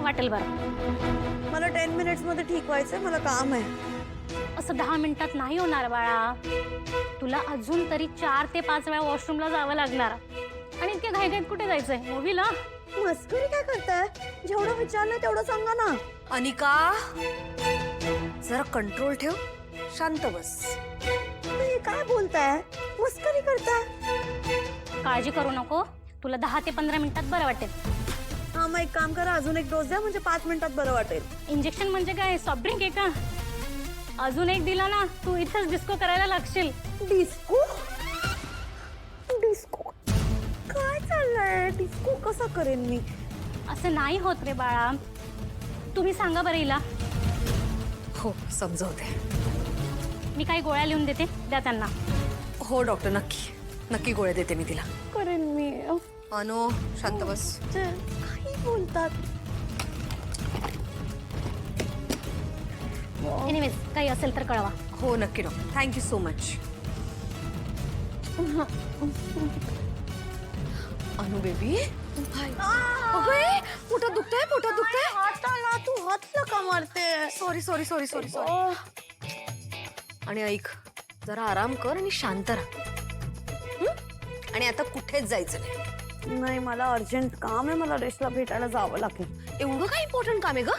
वाटेल बरं. मला 10 मिनिट्स मध्ये ठीक व्हायचंय, मला काम आहे. असं 10 मिनिटात नाही होणार बाळा. तुला अजून तरी 4 ते 5 वेळा वॉशरूमला जावं लागणार. आणि इतक्या घाईघाईत कुठे जायचंय? मूवीला? मस्करी काय करताय? जेवढं विचारलंय तेवढं सांगा ना. अनिका, जरा कंट्रोल ठेव, शांत बस. तुम्ही काय बोलताय? मस्करी करताय? काळजी करू नको, तुला 10 ते 15 मिनिटात बरं वाटेल. हा, मग एक काम करा, अजून एक डोस द्या, म्हणजे 5 मिनिटात बरं वाटेल. इंजेक्शन म्हणजे काय, सॉफ्ट ड्रिंक आहे का? अजून एक दिला ना, तू इथंच डिस्को करायला लागशील. डिस्को? डिस्को काय चाललंय? डिस्को कसा करेन मी? असं नाही होत रे बाळा. तुम्ही सांगा बरं हिला. हो, समजवते. मी काही गोळ्या लिहून देते, द्या त्यांना. हो डॉक्टर, नक्की नक्की गोळ्या देते मी तिला. करेन मी. अनु, शांत बस. काही बोलतात. एनिवेज, काही असेल तर कळवा. हो नक्की डॉक्टर, थँक्यू सो मच. अनु बेबी, पोटात दुखतंय, पोटात दुखतंय. हाताला तू हातला का मारते? Sorry sorry sorry sorry sorry. आणि ऐक, जरा आराम कर आणि शांत राहा. आणि आता कुठेच जायचं नाही. नाही, मला अर्जंट काम आहे, मला रेशला भेटायला जावं लागेल. एवढं काय इम्पॉर्टंट काम आहे ग?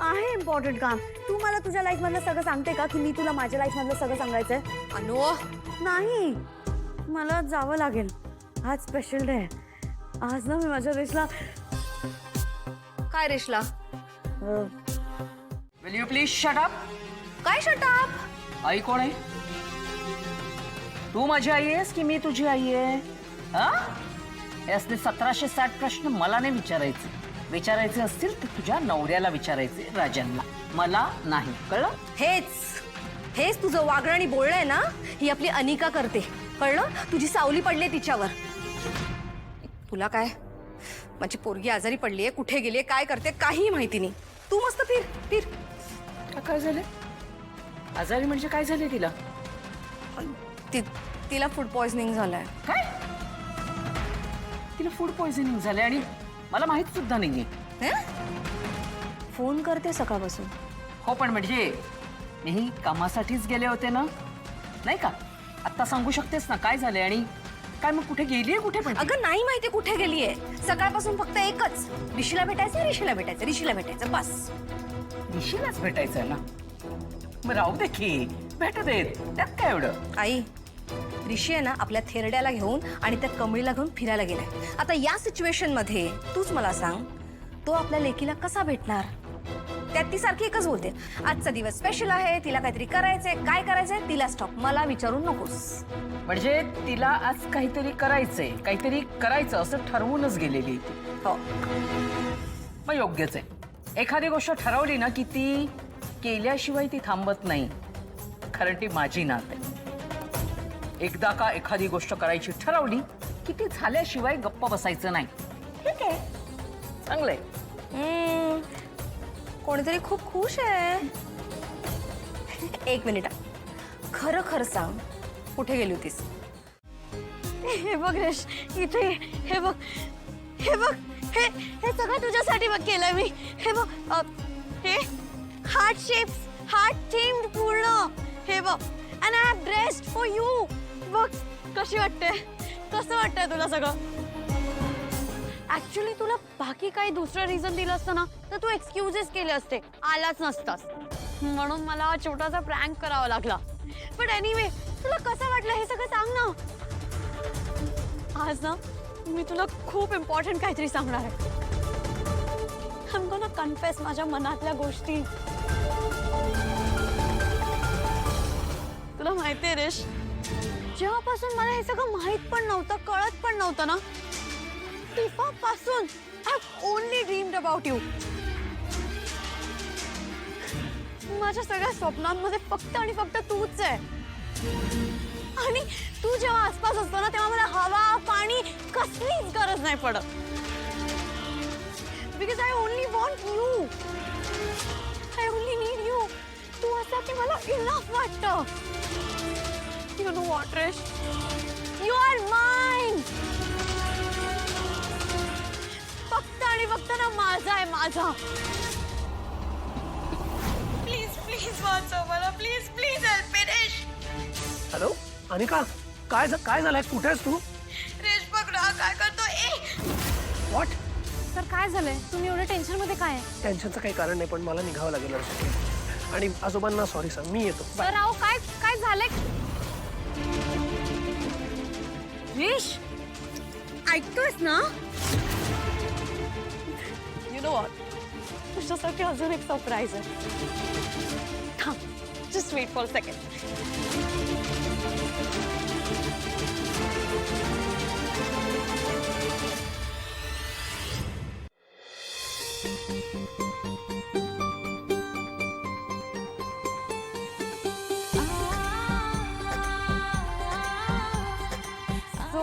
आहे इम्पॉर्टंट काम. तू मला तुझ्या लाईफ मधलं सगळं सांगते का, की मी तुला माझ्या लाईफ मधलं सगळं सांगायचंय? अनु, नाही, मला जावं लागेल. आज स्पेशल डे आहे. आज ना मी माझ्या रेशला काय रेशला? Will you please shut up? काय शटअप? आई कोण आहे? तू माझी आई आहेस की मी तुझी आई आहे? हा? हे असले 1760 प्रश्न मला नाही विचारायचे. विचारायचे असतील तर तुझ्या नवऱ्याला विचारायचे, राजांना. मला नाही, कळलं? हेच तुझं वागणं आणि बोलणं आहे ना, ही आपली अनिका करते, कळलं? तुझी सावली पडली तिच्यावर. तुला काय, माझी पोरगी आजारी पडलीये, कुठे गेलीये, काय करते, काही माहिती नाही. तू मस्त फिर फिर. काय झाले? आजारी म्हणजे काय झाले तिला? तिला फूड पॉइझनिंग झालंय. काय? तिला फूड पॉइझनिंग झाले आणि मला माहित सुद्धा नाहीये. फोन करते सकाळपासून. हो, पण म्हणजे मी कामासाठीच गेले होते ना, नाही का? आता सांगू शकतेस ना काय झालंय आणि काय? मग कुठे गेलीये? कुठे? पण अगं नाही माहिती कुठे गेलीये. सकाळपासून फक्त एकच, ऋषीला भेटायचं, ऋषीला भेटायचं, ऋषीला भेटायचं, बस. ऋषीलाच भेटायचंय ना? मग राहू दे की, भेटू देत, त्यात काय एवढं? आई, ऋषी आहे ना आपल्या थेरड्याला घेऊन आणि त्या कमळीला घेऊन फिरायला गेलाय. आता या सिच्युएशन मध्ये तूच मला सांग, तो आपल्या लेकीला कसा भेटणार? त्यात ती सारखी एकच बोलते, आजचा दिवस स्पेशल आहे, तिला काहीतरी करायचंय. काय करायचंय तिला स्टॉप, मला विचारून नकोस. म्हणजे तिला आज काहीतरी करायचंय, काहीतरी करायचं असं ठरवूनच गेलेली ती. हो, मग योग्यच आहे. एखादी गोष्ट ठरवली ना की ती केल्याशिवाय ती थांबत नाही, कारण ती माझी नात आहे. एकदा का एखादी गोष्ट करायची ठरवली की ती झाल्याशिवाय गप्प बसायचं नाही. ठीक आहे, चांगलंय. कोणीतरी खूप खुश आहे. एक मिनिट, खरं खरं सांग, कुठे गेली होतीस? हे बघ रेश, इथे हे बघ, हे बघ, हे सगळं तुझ्यासाठी बघ केलंय मी. हे बघ, हे हार्ट शेप्स, हार्ट थीम्ड पूर्ण. हे बघ, and I have dressed for you. बघ कशी वाटते, कसं वाटतंय तुला सगळं? ऍक्च्युली तुला बाकी काही दुसरं रिझन दिलं असतं ना, तर तू एक्सक्युजेस केले असते, आलाच नसतास. म्हणून मला छोटासा प्रँक करावा लागला. पण एनिवे, तुला कसं वाटलं हे सगळं सांग ना. आज ना मी तुला खूप इम्पॉर्टंट काहीतरी सांगणार आहे. आय एम गोना कन्फेस माझ्या मनातल्या गोष्टी. तुला माहितीये रेश, जेव्हापासून मला हे सगळं माहित पण नव्हतं, कळत पण नव्हतं ना, तेव्हापासून I have only dreamed about you. माझ्या सगळ्या स्वप्नांमध्ये फक्त आणि फक्त तूच आहे. आणि तू जेव्हा आसपास असतो ना, तेव्हा मला हवा, पाणी कसलीच गरज नाही पडत. Because I only want you. I only need you. तू असं की मला इनफ वाटतं. You know what Resh, you are mine. फक्त आणि फक्त ना माझा आहे माझा. प्लीज प्लीज वाचव मला. प्लीज प्लीज हेल्प मी रेश. हॅलो अनिका, काय झालंय? कुठे आहेस तू? रेश बघ ना काय करतो. व्हॉट? सर काय झालंय? तुम्ही एवढं टेन्शन मध्ये काय आहे? टेन्शनचं काही कारण नाही, पण मला निघावं लागेल अर्जंटली. आणि आजोबांना सॉरी सांग, मी येतो. सर अहो काय काय झालंय? रेश ऐकतोयस ना? यु नो व्हॉट, तुझ्यासाठी अजून एक सरप्राईज आहे. थांब, just wait for a second. So